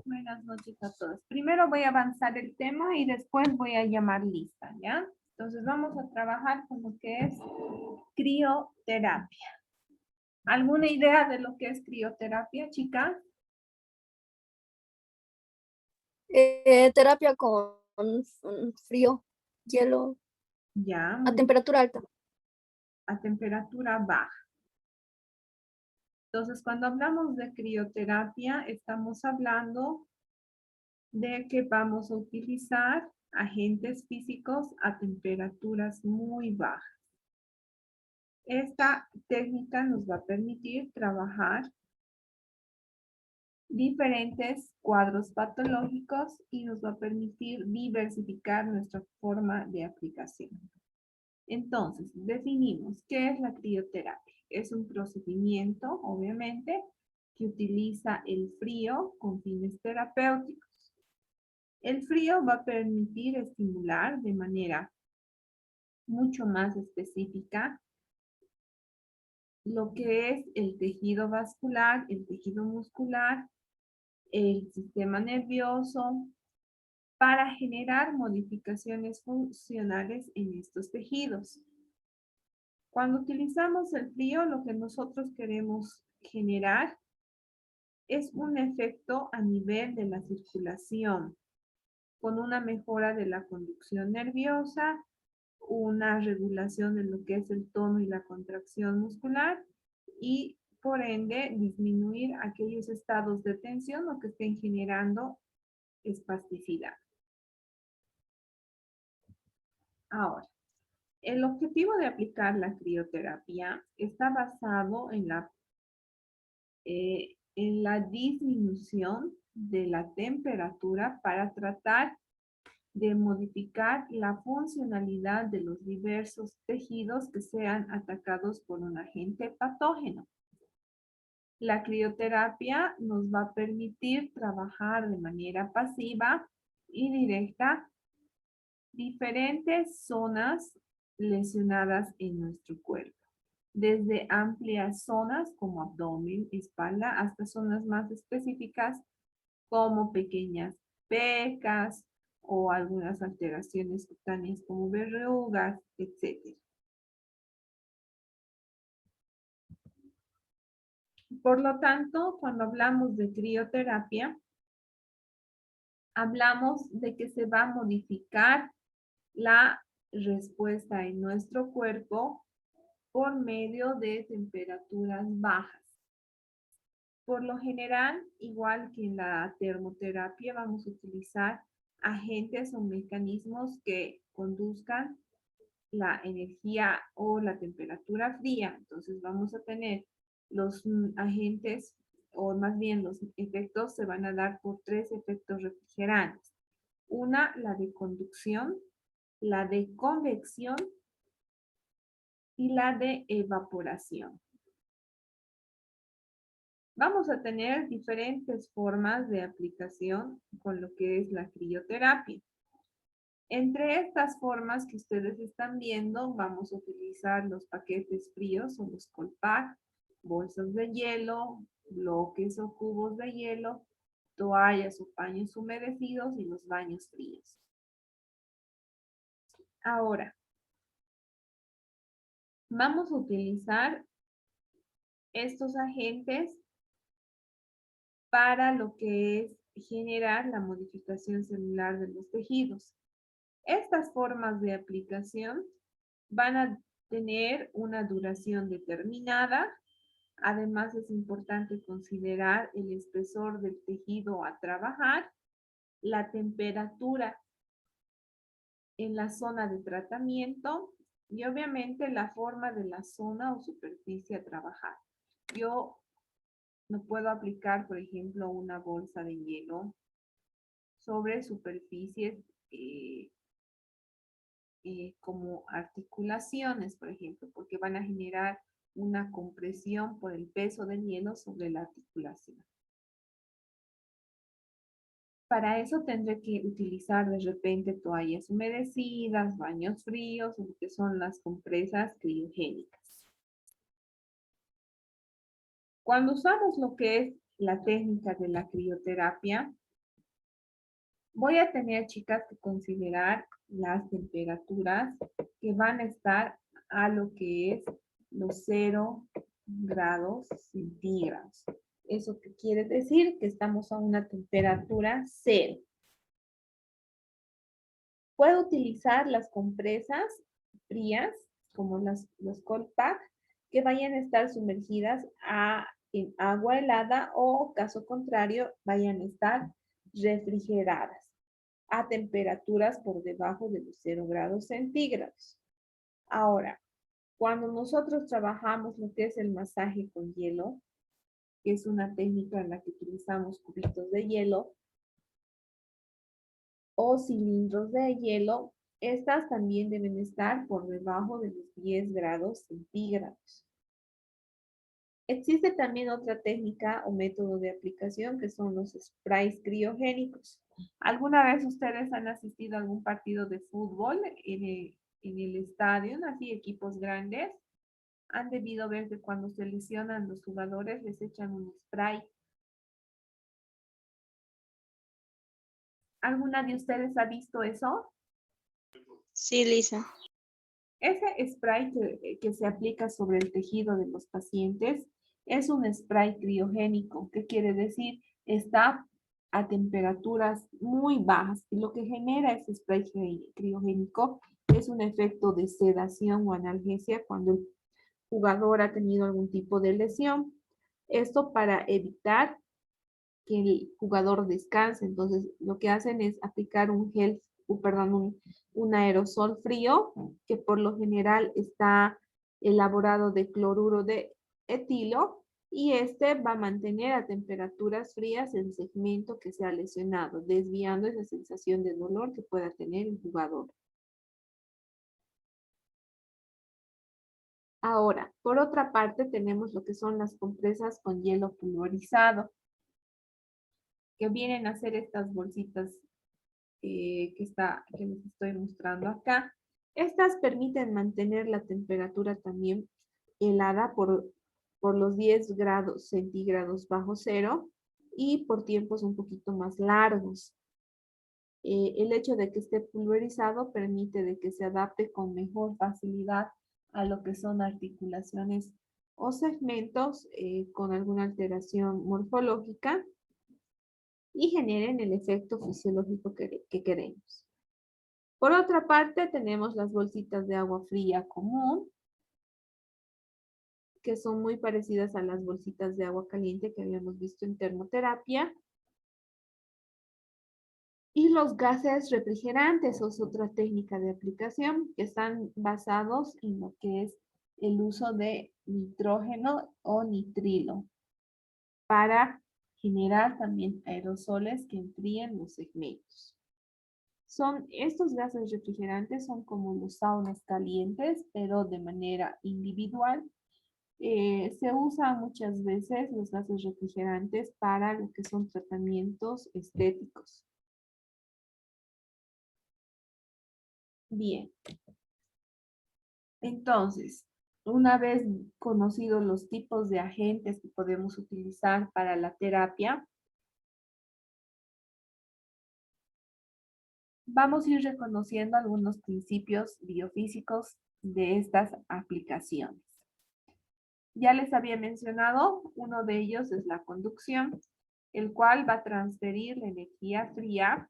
Buenas noches a todos. Primero voy a avanzar el tema y después voy a llamar lista, ¿ya? Entonces vamos a trabajar con lo que es crioterapia. ¿Alguna idea de lo que es crioterapia, chicas? Terapia con frío, hielo, Ya, a temperatura alta. a temperatura baja. Entonces, cuando hablamos de crioterapia, estamos hablando de que vamos a utilizar agentes físicos a temperaturas muy bajas. Esta técnica nos va a permitir trabajar diferentes cuadros patológicos y nos va a permitir diversificar nuestra forma de aplicación. Entonces, definimos qué es la crioterapia. Es un procedimiento, obviamente, que utiliza el frío con fines terapéuticos. El frío va a permitir estimular de manera mucho más específica lo que es el tejido vascular, el tejido muscular, el sistema nervioso, para generar modificaciones funcionales en estos tejidos. Cuando utilizamos el frío, lo que nosotros queremos generar es un efecto a nivel de la circulación, con una mejora de la conducción nerviosa, una regulación de lo que es el tono y la contracción muscular y por ende disminuir aquellos estados de tensión o que estén generando espasticidad. Ahora, el objetivo de aplicar la crioterapia está basado en la disminución de la temperatura para tratar de modificar la funcionalidad de los diversos tejidos que sean atacados por un agente patógeno. La crioterapia nos va a permitir trabajar de manera pasiva y directa diferentes zonas lesionadas en nuestro cuerpo, desde amplias zonas como abdomen, espalda, hasta zonas más específicas como pequeñas pecas o algunas alteraciones cutáneas como verrugas, etc. Por lo tanto, cuando hablamos de crioterapia, hablamos de que se va a modificar la respuesta en nuestro cuerpo por medio de temperaturas bajas. Por lo general, igual que en la termoterapia, vamos a utilizar agentes o mecanismos que conduzcan la energía o la temperatura fría. Entonces vamos a tener los agentes, o más bien los efectos se van a dar por tres efectos refrigerantes. Una, la de conducción, la de convección y la de evaporación. Vamos a tener diferentes formas de aplicación con lo que es la crioterapia. Entre estas formas que ustedes están viendo, vamos a utilizar los paquetes fríos o los cold pack, bolsas de hielo, bloques o cubos de hielo, toallas o paños humedecidos y los baños fríos. Ahora, vamos a utilizar estos agentes para lo que es generar la modificación celular de los tejidos. Estas formas de aplicación van a tener una duración determinada. Además, es importante considerar el espesor del tejido a trabajar, la temperatura en la zona de tratamiento y obviamente la forma de la zona o superficie a trabajar. Yo no puedo aplicar, por ejemplo, una bolsa de hielo sobre superficies como articulaciones, por ejemplo, porque van a generar una compresión por el peso del hielo sobre la articulación. Para eso tendré que utilizar de repente toallas humedecidas, baños fríos, o lo que son las compresas criogénicas. Cuando usamos lo que es la técnica de la crioterapia, Voy a tener, chicas, que considerar las temperaturas que van a estar a lo que es los 0 grados centígrados. ¿Eso qué quiere decir? Que estamos a una temperatura 0. Puedo utilizar las compresas frías, como los cold pack, que vayan a estar sumergidas en agua helada o, caso contrario, vayan a estar refrigeradas a temperaturas por debajo de los 0 grados centígrados. Ahora, cuando nosotros trabajamos lo que es el masaje con hielo, que es una técnica en la que utilizamos cubitos de hielo o cilindros de hielo, estas también deben estar por debajo de los 10 grados centígrados. Existe también otra técnica o método de aplicación que son los sprays criogénicos. ¿Alguna vez ustedes han asistido a algún partido de fútbol en el estadio, así equipos grandes? Han debido ver que cuando se lesionan los jugadores les echan un spray. ¿Alguna de ustedes ha visto eso? Sí, Lisa. Ese spray que se aplica sobre el tejido de los pacientes es un spray criogénico. ¿Qué quiere decir? Está a temperaturas muy bajas y lo que genera ese spray criogénico es un efecto de sedación o analgesia cuando el jugador ha tenido algún tipo de lesión. Esto para evitar que el jugador descanse. Entonces, lo que hacen es aplicar un aerosol frío que por lo general está elaborado de cloruro de etilo y este va a mantener a temperaturas frías el segmento que se ha lesionado, desviando esa sensación de dolor que pueda tener el jugador. Ahora, por otra parte, tenemos lo que son las compresas con hielo pulverizado, que vienen a ser estas bolsitas que les estoy mostrando acá. Estas permiten mantener la temperatura también helada por los 10 grados centígrados bajo cero y por tiempos un poquito más largos. El hecho de que esté pulverizado permite de que se adapte con mejor facilidad a lo que son articulaciones o segmentos con alguna alteración morfológica y generen el efecto fisiológico que queremos. Por otra parte, tenemos las bolsitas de agua fría común, que son muy parecidas a las bolsitas de agua caliente que habíamos visto en termoterapia. Y los gases refrigerantes es otra técnica de aplicación que están basados en lo que es el uso de nitrógeno o nitrilo para generar también aerosoles que enfríen los segmentos. Estos gases refrigerantes son como los saunas calientes, pero de manera individual. Se usan muchas veces los gases refrigerantes para lo que son tratamientos estéticos. Bien. Entonces, una vez conocidos los tipos de agentes que podemos utilizar para la terapia, vamos a ir reconociendo algunos principios biofísicos de estas aplicaciones. Ya les había mencionado, uno de ellos es la conducción, el cual va a transferir la energía fría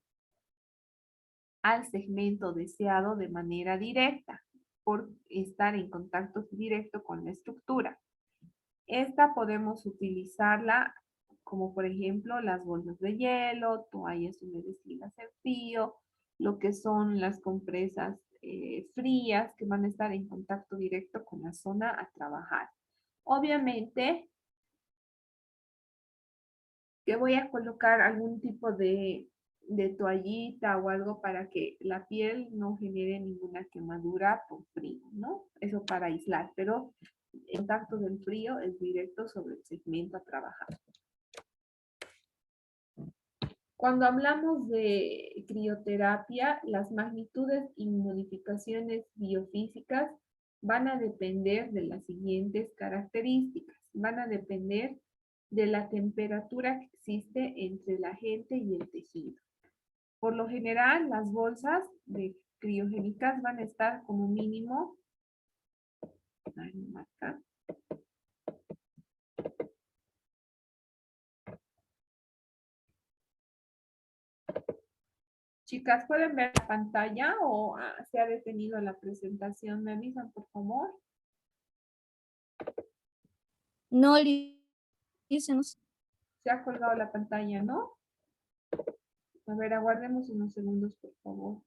al segmento deseado de manera directa, por estar en contacto directo con la estructura. Esta podemos utilizarla como por ejemplo las bolsas de hielo, toallas humedecidas en frío, lo que son las compresas frías que van a estar en contacto directo con la zona a trabajar. Obviamente que voy a colocar algún tipo de toallita o algo para que la piel no genere ninguna quemadura por frío, ¿no? Eso para aislar, pero el contacto del frío es directo sobre el segmento a trabajar. Cuando hablamos de crioterapia, las magnitudes y modificaciones biofísicas van a depender de las siguientes características. Van a depender de la temperatura que existe entre el agente y el tejido. Por lo general, las bolsas de criogénicas van a estar como mínimo, ahí me marca, chicas, ¿pueden ver la pantalla o se ha detenido la presentación? ¿Me avisan, por favor? No, Lisa, no sé. Se ha colgado la pantalla, ¿no? A ver, aguardemos unos segundos, por favor.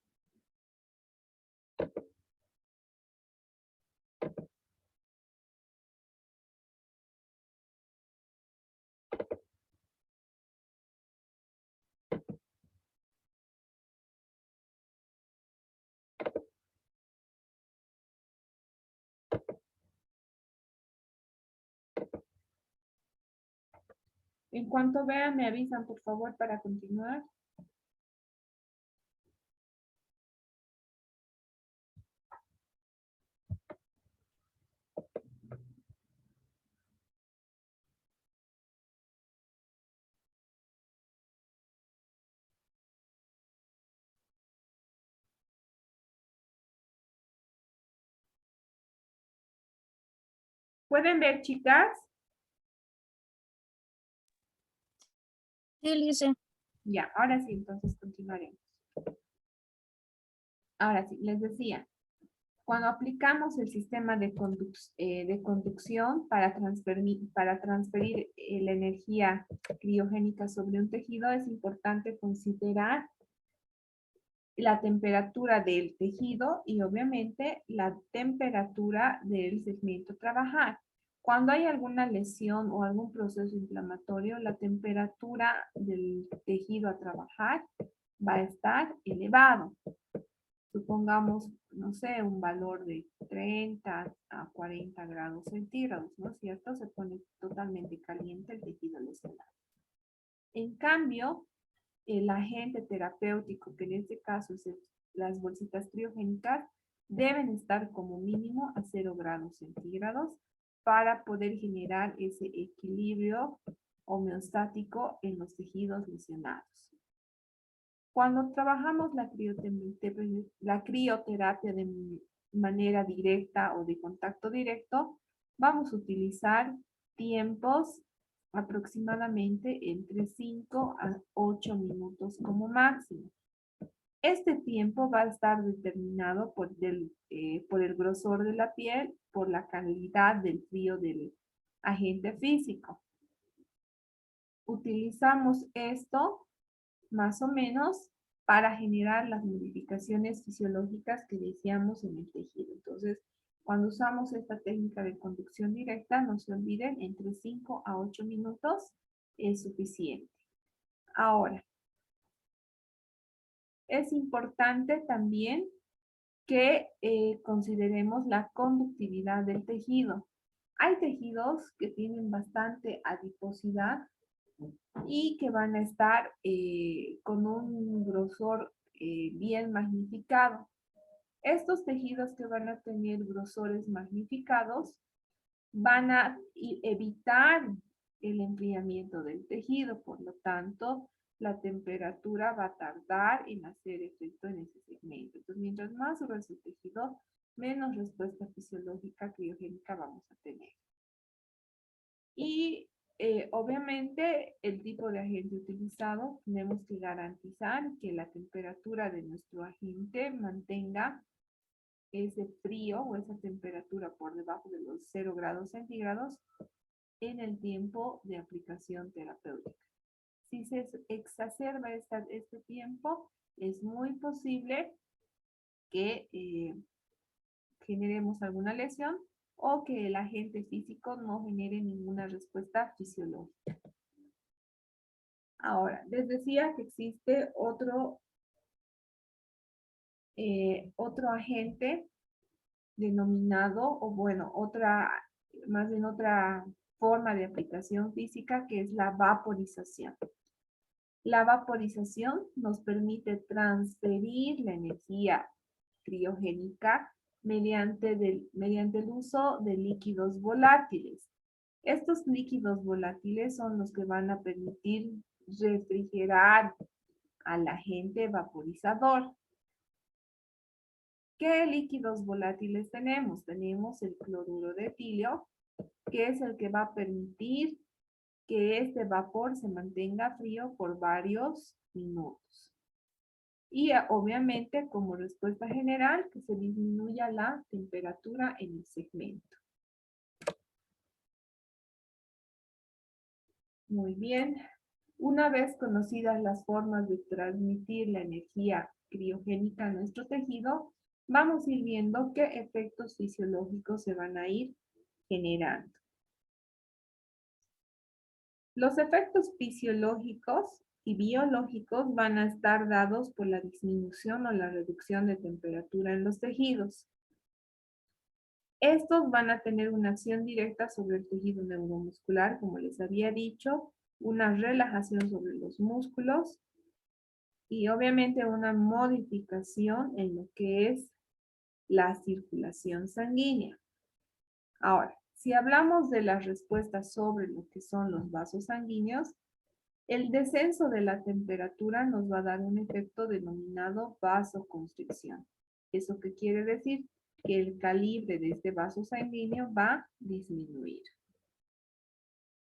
En cuanto vean, me avisan, por favor, para continuar. ¿Pueden ver, chicas? Sí, Lisa. Ya, ahora sí, entonces continuaremos. Ahora sí, les decía, cuando aplicamos el sistema de conducción para transferir la energía criogénica sobre un tejido, es importante considerar la temperatura del tejido y obviamente la temperatura del segmento a trabajar. Cuando hay alguna lesión o algún proceso inflamatorio, la temperatura del tejido a trabajar va a estar elevado. Supongamos, no sé, un valor de 30 a 40 grados centígrados, ¿no es cierto? Se pone totalmente caliente el tejido lesionado. En cambio, el agente terapéutico, que en este caso es las bolsitas criogénicas, deben estar como mínimo a 0 grados centígrados para poder generar ese equilibrio homeostático en los tejidos lesionados. Cuando trabajamos la crioterapia de manera directa o de contacto directo, vamos a utilizar tiempos aproximadamente entre 5 a 8 minutos como máximo. Este tiempo va a estar determinado por el grosor de la piel, por la calidad del frío del agente físico. Utilizamos esto más o menos para generar las modificaciones fisiológicas que deseamos en el tejido. Entonces, cuando usamos esta técnica de conducción directa, no se olviden, entre 5 a 8 minutos es suficiente. Ahora, es importante también que consideremos la conductividad del tejido. Hay tejidos que tienen bastante adiposidad y que van a estar con un grosor bien magnificado. Estos tejidos que van a tener grosores magnificados van a evitar el enfriamiento del tejido, por lo tanto, la temperatura va a tardar en hacer efecto en ese segmento. Entonces, mientras más grueso el tejido, menos respuesta fisiológica criogénica vamos a tener. Y obviamente el tipo de agente utilizado, tenemos que garantizar que la temperatura de nuestro agente mantenga ese frío o esa temperatura por debajo de los 0 grados centígrados en el tiempo de aplicación terapéutica. Si se exacerba este tiempo, es muy posible que generemos alguna lesión o que el agente físico no genere ninguna respuesta fisiológica. Ahora, les decía que existe otro agente denominado, o bueno, más bien otra forma de aplicación física, que es la vaporización. La vaporización nos permite transferir la energía criogénica mediante el uso de líquidos volátiles. Estos líquidos volátiles son los que van a permitir refrigerar al agente vaporizador. ¿Qué líquidos volátiles tenemos? Tenemos el cloruro de etilio, que es el que va a permitir que este vapor se mantenga frío por varios minutos. Y obviamente, como respuesta general, que se disminuya la temperatura en el segmento. Muy bien. Una vez conocidas las formas de transmitir la energía criogénica a nuestro tejido, vamos a ir viendo qué efectos fisiológicos se van a ir generando. Los efectos fisiológicos y biológicos van a estar dados por la disminución o la reducción de temperatura en los tejidos. Estos van a tener una acción directa sobre el tejido neuromuscular, como les había dicho, una relajación sobre los músculos y obviamente una modificación en lo que es la circulación sanguínea. Ahora, si hablamos de las respuestas sobre lo que son los vasos sanguíneos, el descenso de la temperatura nos va a dar un efecto denominado vasoconstricción. ¿Eso qué quiere decir? Que el calibre de este vaso sanguíneo va a disminuir.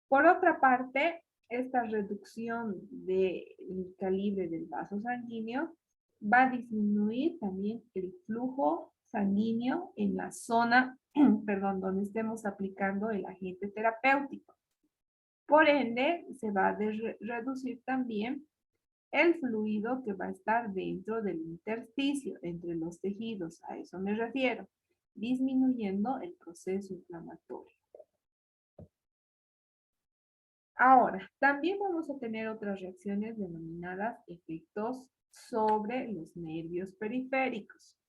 Por otra parte, esta reducción del calibre del vaso sanguíneo va a disminuir también el flujo sanguíneo en la zona, perdón, donde estemos aplicando el agente terapéutico. Por ende, se va a reducir también el fluido que va a estar dentro del intersticio, entre los tejidos, a eso me refiero, disminuyendo el proceso inflamatorio. Ahora, también vamos a tener otras reacciones denominadas efectos sobre los nervios periféricos.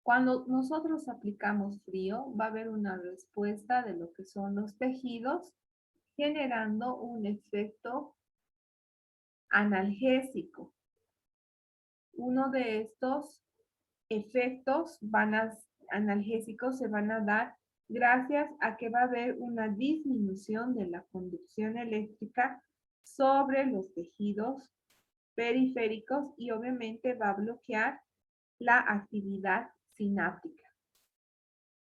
Cuando nosotros aplicamos frío, va a haber una respuesta de lo que son los tejidos, generando un efecto analgésico. Uno de estos efectos analgésicos se van a dar gracias a que va a haber una disminución de la conducción eléctrica sobre los tejidos periféricos y obviamente va a bloquear la actividad sináptica.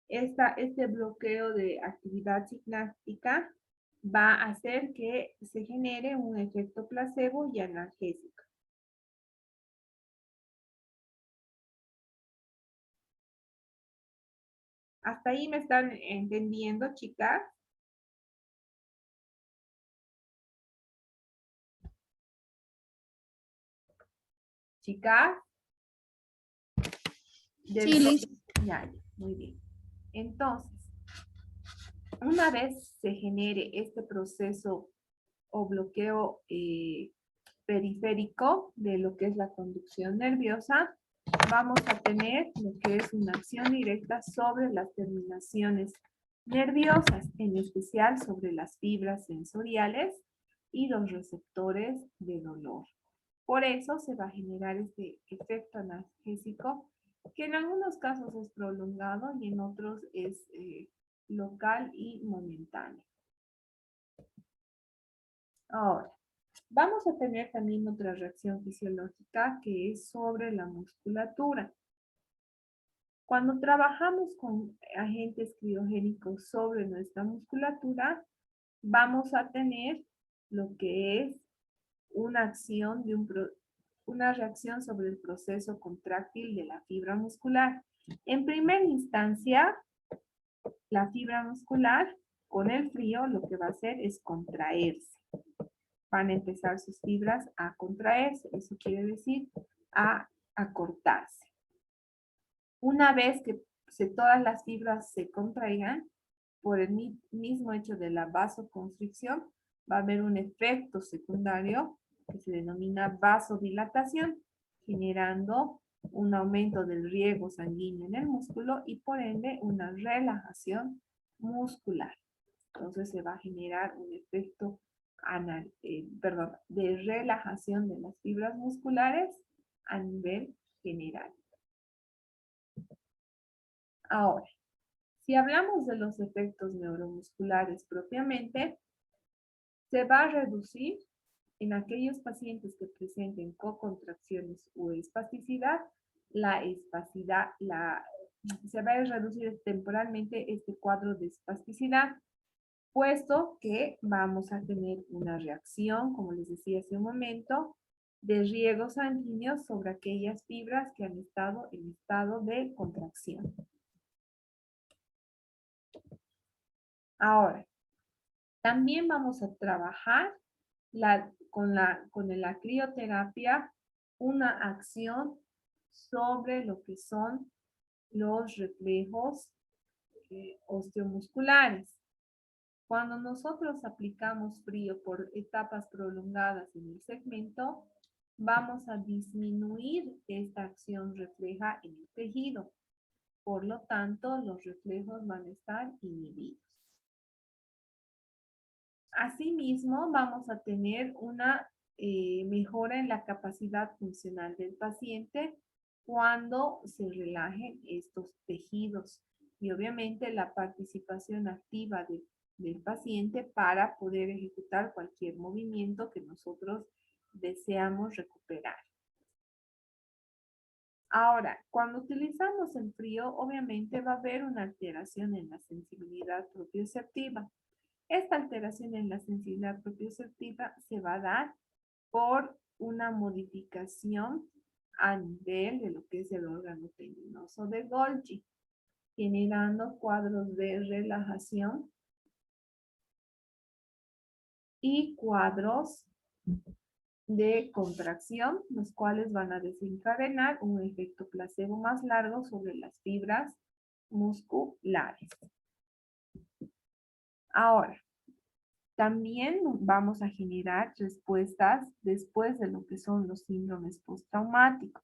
Este bloqueo de actividad sináptica va a hacer que se genere un efecto placebo y analgésico. ¿Hasta ahí me están entendiendo, chicas? ¿Chicas? Sí, Lisa. Ya, muy bien. Entonces, una vez se genere este proceso o bloqueo periférico de lo que es la conducción nerviosa, vamos a tener lo que es una acción directa sobre las terminaciones nerviosas, en especial sobre las fibras sensoriales y los receptores de dolor. Por eso se va a generar este efecto analgésico, que en algunos casos es prolongado y en otros es local y momentáneo. Ahora, vamos a tener también otra reacción fisiológica que es sobre la musculatura. Cuando trabajamos con agentes criogénicos sobre nuestra musculatura, vamos a tener lo que es una acción una reacción sobre el proceso contráctil de la fibra muscular. En primera instancia, la fibra muscular con el frío lo que va a hacer es contraerse. Van a empezar sus fibras a contraerse, eso quiere decir a acortarse. Una vez que todas las fibras se contraigan, por el mismo hecho de la vasoconstricción, va a haber un efecto secundario que se denomina vasodilatación, generando un aumento del riego sanguíneo en el músculo y por ende una relajación muscular. Entonces se va a generar un efecto de relajación de las fibras musculares a nivel general. Ahora, si hablamos de los efectos neuromusculares propiamente, se va a reducir En aquellos pacientes que presenten cocontracciones o espasticidad, se va a reducir temporalmente este cuadro de espasticidad, puesto que vamos a tener una reacción, como les decía hace un momento, de riego sanguíneo sobre aquellas fibras que han estado en estado de contracción. Ahora, también vamos a trabajar con la crioterapia una acción sobre lo que son los reflejos osteomusculares. Cuando nosotros aplicamos frío por etapas prolongadas en el segmento, vamos a disminuir esta acción refleja en el tejido. Por lo tanto, los reflejos van a estar inhibidos. Asimismo, vamos a tener una mejora en la capacidad funcional del paciente cuando se relajen estos tejidos y obviamente la participación activa del paciente para poder ejecutar cualquier movimiento que nosotros deseamos recuperar. Ahora, cuando utilizamos el frío, obviamente va a haber una alteración en la sensibilidad propioceptiva. Esta alteración en la sensibilidad propioceptiva se va a dar por una modificación a nivel de lo que es el órgano tendinoso de Golgi, generando cuadros de relajación y cuadros de contracción, los cuales van a desencadenar un efecto placebo más largo sobre las fibras musculares. Ahora, también vamos a generar respuestas después de lo que son los síndromes postraumáticos.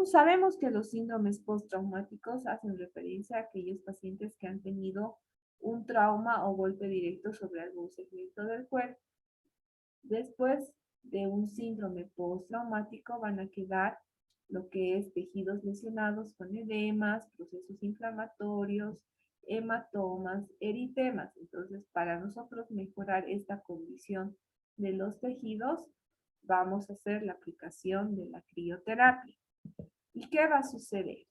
Sabemos que los síndromes postraumáticos hacen referencia a aquellos pacientes que han tenido un trauma o golpe directo sobre algún segmento del cuerpo. Después de un síndrome postraumático van a quedar lo que es tejidos lesionados con edemas, procesos inflamatorios, hematomas, eritemas. Entonces, para nosotros mejorar esta condición de los tejidos, vamos a hacer la aplicación de la crioterapia. ¿Y qué va a suceder?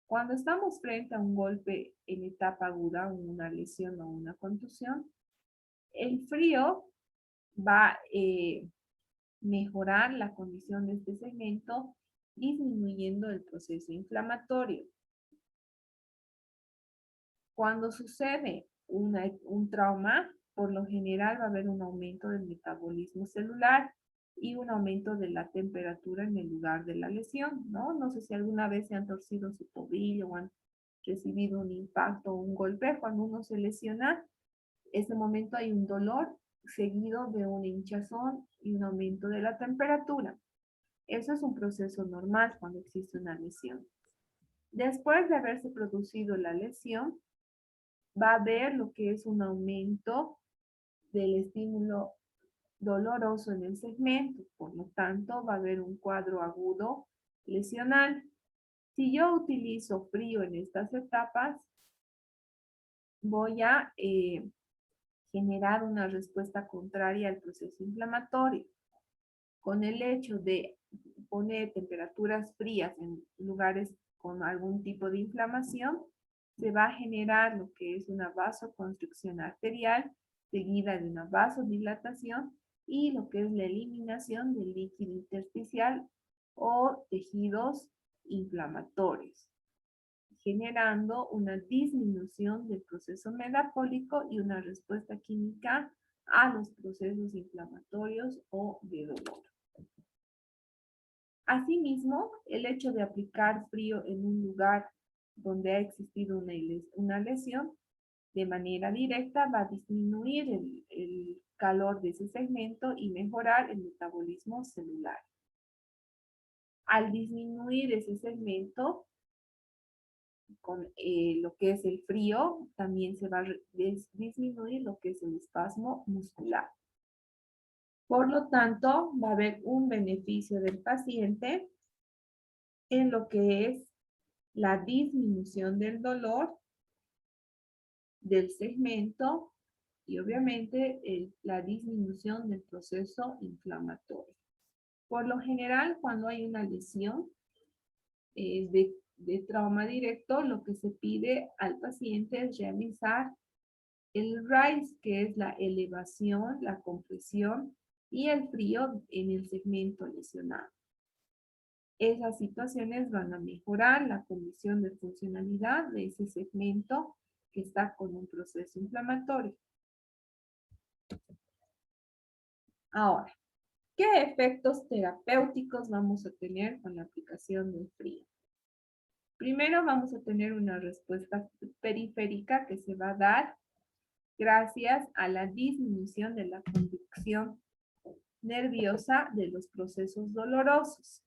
Cuando estamos frente a un golpe en etapa aguda, una lesión o una contusión, el frío va a mejorar la condición de este segmento, disminuyendo el proceso inflamatorio. Cuando sucede un trauma, por lo general va a haber un aumento del metabolismo celular y un aumento de la temperatura en el lugar de la lesión, ¿no? No sé si alguna vez se han torcido su tobillo o han recibido un impacto o un golpe. Cuando uno se lesiona, en ese momento hay un dolor seguido de una hinchazón y un aumento de la temperatura. Eso es un proceso normal cuando existe una lesión. Después de haberse producido la lesión, va a haber lo que es un aumento del estímulo doloroso en el segmento. Por lo tanto, va a haber un cuadro agudo lesional. Si yo utilizo frío en estas etapas, voy a generar una respuesta contraria al proceso inflamatorio. Con el hecho de poner temperaturas frías en lugares con algún tipo de inflamación, se va a generar lo que es una vasoconstricción arterial seguida de una vasodilatación y lo que es la eliminación del líquido intersticial o tejidos inflamatorios, generando una disminución del proceso metabólico y una respuesta química a los procesos inflamatorios o de dolor. Asimismo, el hecho de aplicar frío en un lugar donde ha existido una lesión de manera directa va a disminuir el calor de ese segmento y mejorar el metabolismo celular. Al disminuir ese segmento con lo que es el frío, también se va a disminuir lo que es el espasmo muscular. Por lo tanto, va a haber un beneficio del paciente en lo que es la disminución del dolor del segmento y obviamente la disminución del proceso inflamatorio. Por lo general, cuando hay una lesión de trauma directo, lo que se pide al paciente es realizar el RICE, que es la elevación, la compresión y el frío en el segmento lesionado. Esas situaciones van a mejorar la condición de funcionalidad de ese segmento que está con un proceso inflamatorio. Ahora, ¿qué efectos terapéuticos vamos a tener con la aplicación del frío? Primero vamos a tener una respuesta periférica que se va a dar gracias a la disminución de la conducción nerviosa de los procesos dolorosos.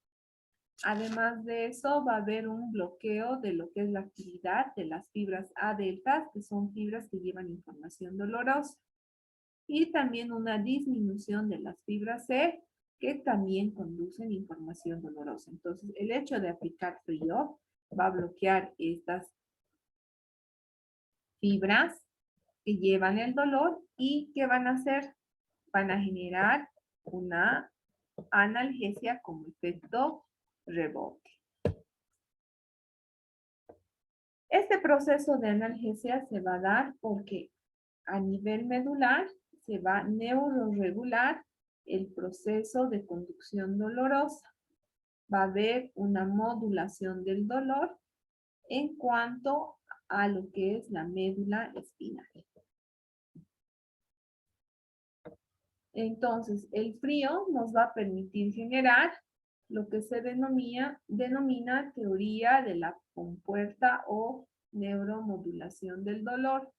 Además de eso, va a haber un bloqueo de lo que es la actividad de las fibras A deltas, que son fibras que llevan información dolorosa. Y también una disminución de las fibras C, que también conducen información dolorosa. Entonces, el hecho de aplicar frío va a bloquear estas fibras que llevan el dolor y ¿qué van a hacer? Van a generar una analgesia como efecto rebote. Este proceso de analgesia se va a dar porque a nivel medular se va a neuroregular el proceso de conducción dolorosa. Va a haber una modulación del dolor en cuanto a lo que es la médula espinal. Entonces, el frío nos va a permitir generar lo que se denomina teoría de la compuerta o neuromodulación del dolor.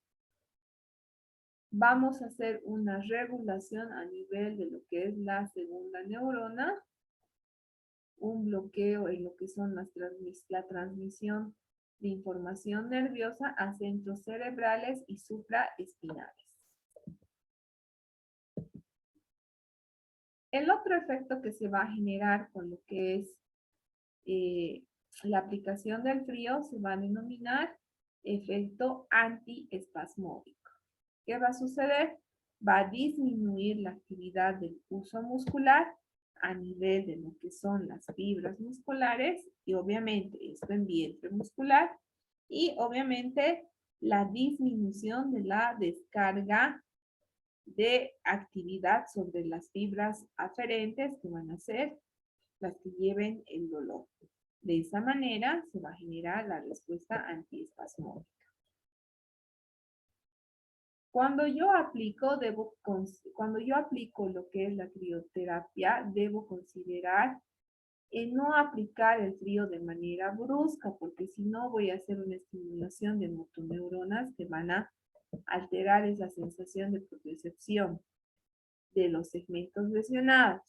Vamos a hacer una regulación a nivel de lo que es la segunda neurona, un bloqueo en lo que son la transmisión de información nerviosa a centros cerebrales y supraespinales. El otro efecto que se va a generar con lo que es la aplicación del frío se va a denominar efecto antiespasmódico. ¿Qué va a suceder? Va a disminuir la actividad del pulso muscular a nivel de lo que son las fibras musculares y obviamente esto en vientre muscular y obviamente la disminución de la descarga de actividad sobre las fibras aferentes que van a ser las que lleven el dolor. De esa manera se va a generar la respuesta antiespasmódica. Cuando yo aplico lo que es la crioterapia, debo considerar no aplicar el frío de manera brusca, porque si no voy a hacer una estimulación de motoneuronas que van a alterar esa sensación de propiocepción de los segmentos lesionados.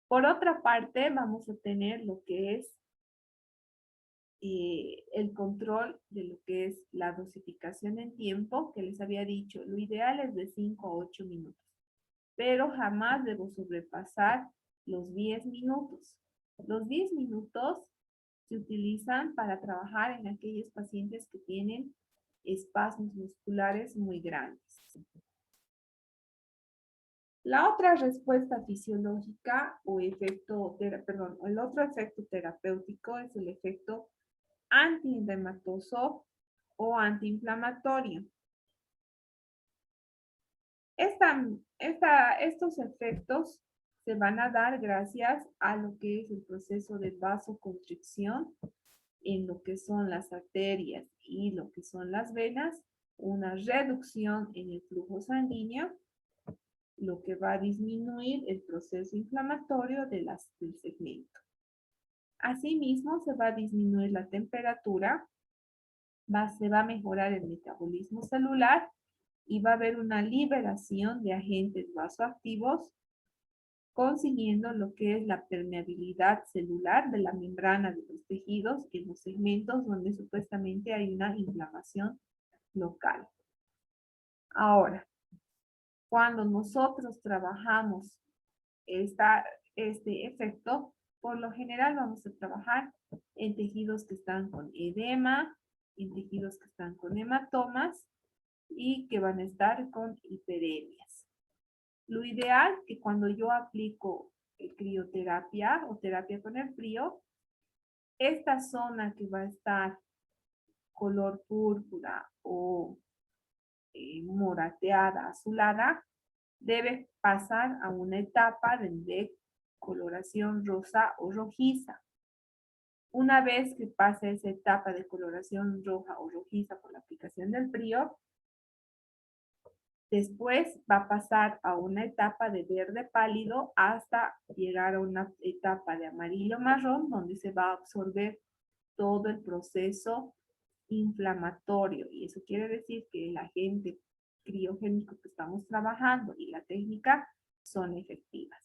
Por otra parte, vamos a tener lo que es el control de lo que es la dosificación en tiempo, que les había dicho, lo ideal es de 5 a 8 minutos, pero jamás debo sobrepasar los 10 minutos. Los 10 minutos se utilizan para trabajar en aquellos pacientes que tienen espasmos musculares muy grandes. La otra respuesta fisiológica o el otro efecto terapéutico es el efecto antiedematoso o antiinflamatorio. Estos efectos se van a dar gracias a lo que es el proceso de vasoconstricción en lo que son las arterias y lo que son las venas, una reducción en el flujo sanguíneo, lo que va a disminuir el proceso inflamatorio del segmento. Asimismo, se va a disminuir la temperatura, se va a mejorar el metabolismo celular y va a haber una liberación de agentes vasoactivos, consiguiendo lo que es la permeabilidad celular de la membrana de los tejidos en los segmentos donde supuestamente hay una inflamación local. Ahora, cuando nosotros trabajamos este efecto, por lo general vamos a trabajar en tejidos que están con edema, en tejidos que están con hematomas y que van a estar con hiperemias. Lo ideal que cuando yo aplico crioterapia o terapia con el frío, esta zona que va a estar color púrpura o morateada, azulada, debe pasar a una etapa de coloración rosa o rojiza. Una vez que pase esa etapa de coloración roja o rojiza por la aplicación del frío, después va a pasar a una etapa de verde pálido hasta llegar a una etapa de amarillo marrón, donde se va a absorber todo el proceso inflamatorio. Y eso quiere decir que el agente criogénico que estamos trabajando y la técnica son efectivas.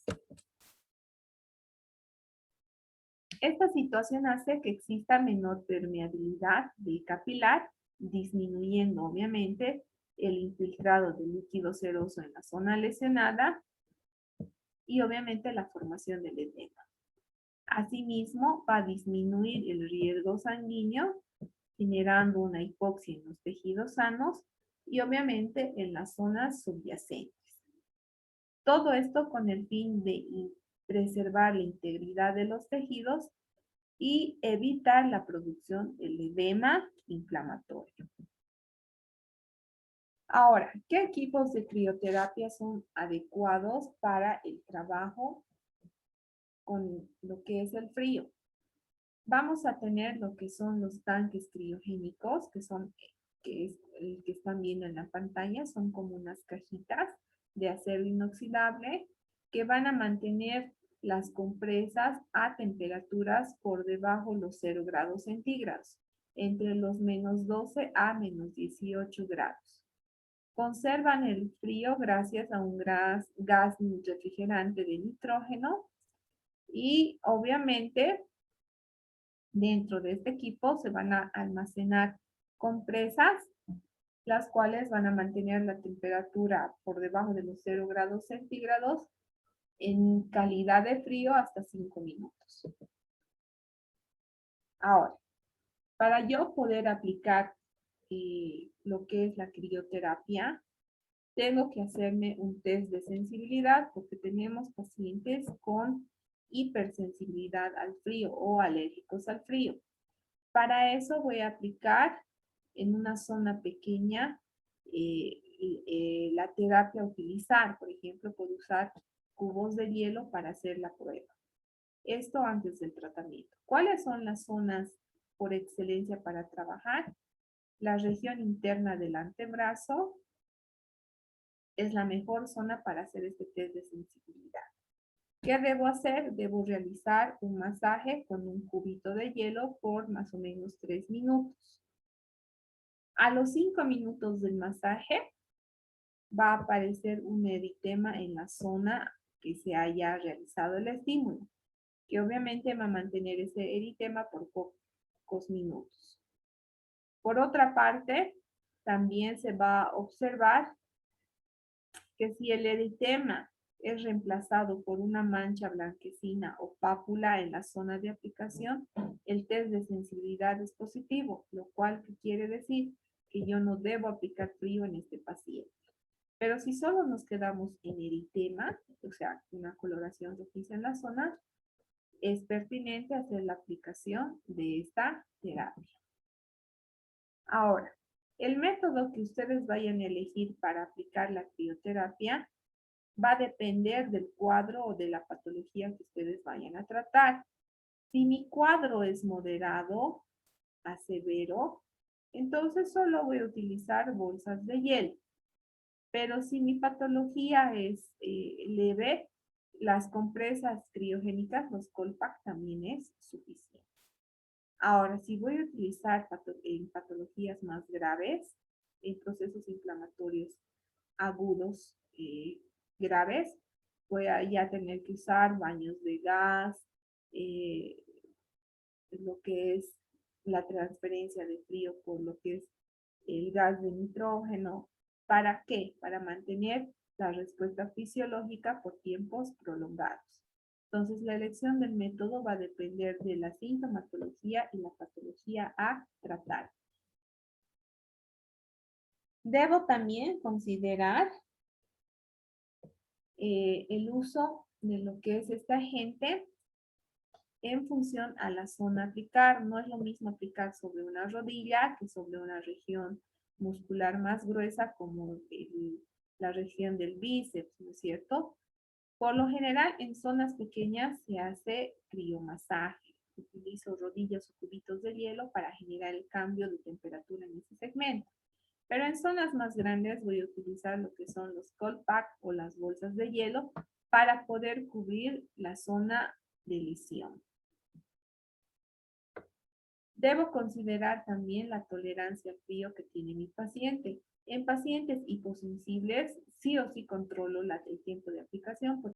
Esta situación hace que exista menor permeabilidad del capilar, disminuyendo obviamente el infiltrado de líquido seroso en la zona lesionada y obviamente la formación del edema. Asimismo, va a disminuir el riesgo sanguíneo, generando una hipoxia en los tejidos sanos y obviamente en las zonas subyacentes. Todo esto con el fin de preservar la integridad de los tejidos y evitar la producción del edema inflamatorio. Ahora, ¿qué equipos de crioterapia son adecuados para el trabajo con lo que es el frío? Vamos a tener lo que son los tanques criogénicos, que es el que están viendo en la pantalla, son como unas cajitas de acero inoxidable que van a mantener las compresas a temperaturas por debajo de los 0 grados centígrados, entre los menos 12 a menos 18 grados. Conservan el frío gracias a un gas refrigerante de nitrógeno y obviamente dentro de este equipo se van a almacenar compresas, las cuales van a mantener la temperatura por debajo de los 0 grados centígrados en calidad de frío hasta 5 minutos. Ahora, para yo poder aplicar lo que es la crioterapia, tengo que hacerme un test de sensibilidad porque tenemos pacientes con hipersensibilidad al frío o alérgicos al frío. Para eso voy a aplicar en una zona pequeña la terapia a utilizar. Por ejemplo, puedo usar cubos de hielo para hacer la prueba. Esto antes del tratamiento. ¿Cuáles son las zonas por excelencia para trabajar? La región interna del antebrazo es la mejor zona para hacer este test de sensibilidad. ¿Qué debo hacer? Debo realizar un masaje con un cubito de hielo por más o menos 3 minutos. A los 5 minutos del masaje va a aparecer un eritema en la zona que se haya realizado el estímulo, que obviamente va a mantener ese eritema por pocos minutos. Por otra parte, también se va a observar que si el eritema es reemplazado por una mancha blanquecina o pápula en la zona de aplicación, el test de sensibilidad es positivo, lo cual quiere decir que yo no debo aplicar frío en este paciente. Pero si solo nos quedamos en eritema, o sea, una coloración rojiza en la zona, es pertinente hacer la aplicación de esta terapia. Ahora, el método que ustedes vayan a elegir para aplicar la crioterapia va a depender del cuadro o de la patología que ustedes vayan a tratar. Si mi cuadro es moderado a severo, entonces solo voy a utilizar bolsas de hielo. Pero si mi patología es leve, las compresas criogénicas, los Colpac, también es suficiente. Ahora, si voy a utilizar en patologías más graves, en procesos inflamatorios agudos graves, voy a ya tener que usar baños de gas, lo que es la transferencia de frío por lo que es el gas de nitrógeno. ¿Para qué? Para mantener la respuesta fisiológica por tiempos prolongados. Entonces, la elección del método va a depender de la sintomatología y la patología a tratar. Debo también considerar el uso de lo que es este agente en función a la zona a aplicar. No es lo mismo aplicar sobre una rodilla que sobre una región muscular más gruesa como la región del bíceps, ¿no es cierto? Por lo general, en zonas pequeñas se hace criomasaje. Utilizo rodillas o cubitos de hielo para generar el cambio de temperatura en ese segmento. Pero en zonas más grandes voy a utilizar lo que son los cold pack o las bolsas de hielo para poder cubrir la zona de lesión. Debo considerar también la tolerancia al frío que tiene mi paciente. En pacientes hiposensibles, sí o sí controlo el tiempo de aplicación, porque